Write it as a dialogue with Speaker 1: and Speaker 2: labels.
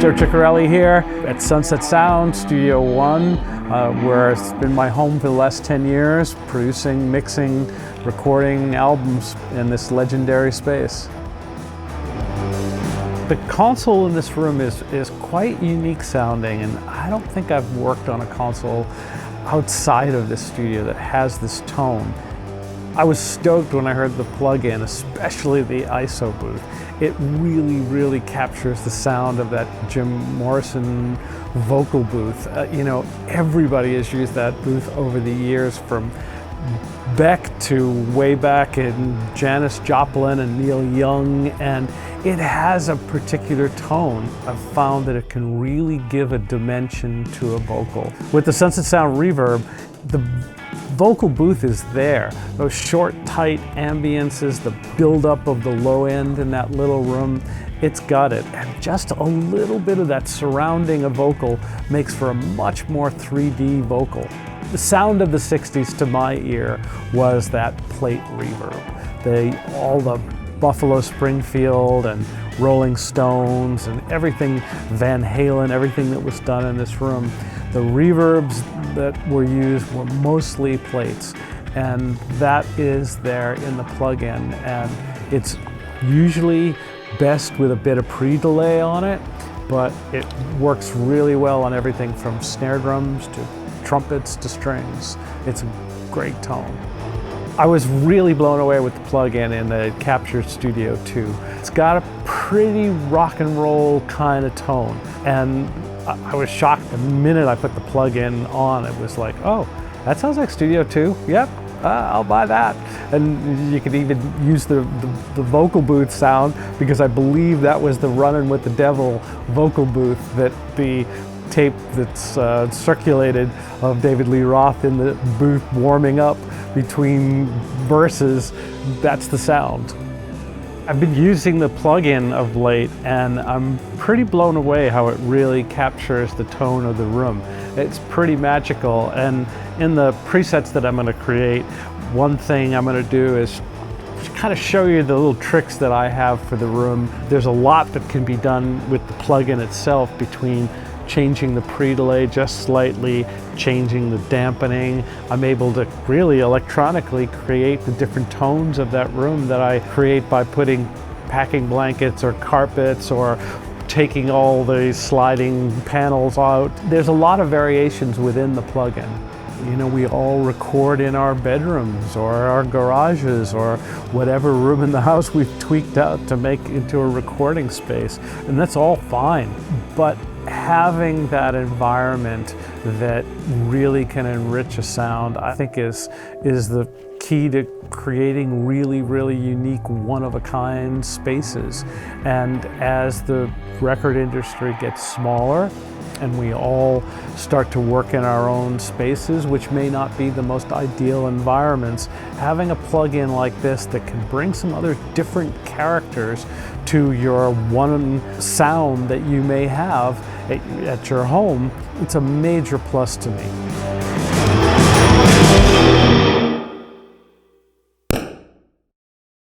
Speaker 1: Joe Chiccarelli here at Sunset Sound, Studio One, where it's been my home for the last 10 years, producing, mixing, recording albums in this legendary space. The console in this room is quite unique sounding, and I don't think I've worked on a console outside of this studio that has this tone. I was stoked when I heard the plug-in, especially the ISO booth. It really captures the sound of that Jim Morrison vocal booth. You know, everybody has used that booth over the years, from Beck to way back in Janis Joplin and Neil Young, and it has a particular tone. I've found that it can really give a dimension to a vocal. With the Sunset Sound Reverb, the vocal booth is there. Those short, tight ambiances, the buildup of the low end in that little room, it's got it. And just a little bit of that surrounding a vocal makes for a much more 3D vocal. The sound of the 60s to my ear was that plate reverb. All the Buffalo Springfield and Rolling Stones and everything, Van Halen, everything that was done in this room. The reverbs that were used were mostly plates, and that is there in the plug-in, and it's usually best with a bit of pre-delay on it, but it works really well on everything from snare drums to trumpets to strings. It's a great tone. I was really blown away with the plug-in in the Capture Studio 2. It's got a pretty rock and roll kind of tone, and I was shocked the minute I put the plug-in on. It was like, oh, that sounds like Studio 2. Yep, I'll buy that. And you could even use the vocal booth sound, because I believe that was the Runnin' with the Devil vocal booth, that the tape that's circulated of David Lee Roth in the booth warming up between verses, that's the sound. I've been using the plug-in of late, and I'm pretty blown away how it really captures the tone of the room. It's pretty magical, and in the presets that I'm going to create, one thing I'm going to do is kind of show you the little tricks that I have for the room. There's a lot that can be done with the plug-in itself, between changing the pre-delay just slightly, changing the dampening. I'm able to really electronically create the different tones of that room that I create by putting packing blankets or carpets, or taking all the sliding panels out. There's a lot of variations within the plugin. You know, we all record in our bedrooms or our garages or whatever room in the house we've tweaked out to make into a recording space, and that's all fine. But having that environment that really can enrich a sound, I think is the key to creating really unique, one-of-a-kind spaces. And as the record industry gets smaller, and we all start to work in our own spaces, which may not be the most ideal environments, having a plug-in like this that can bring some other different characters to your one sound that you may have at your home, it's a major plus to me.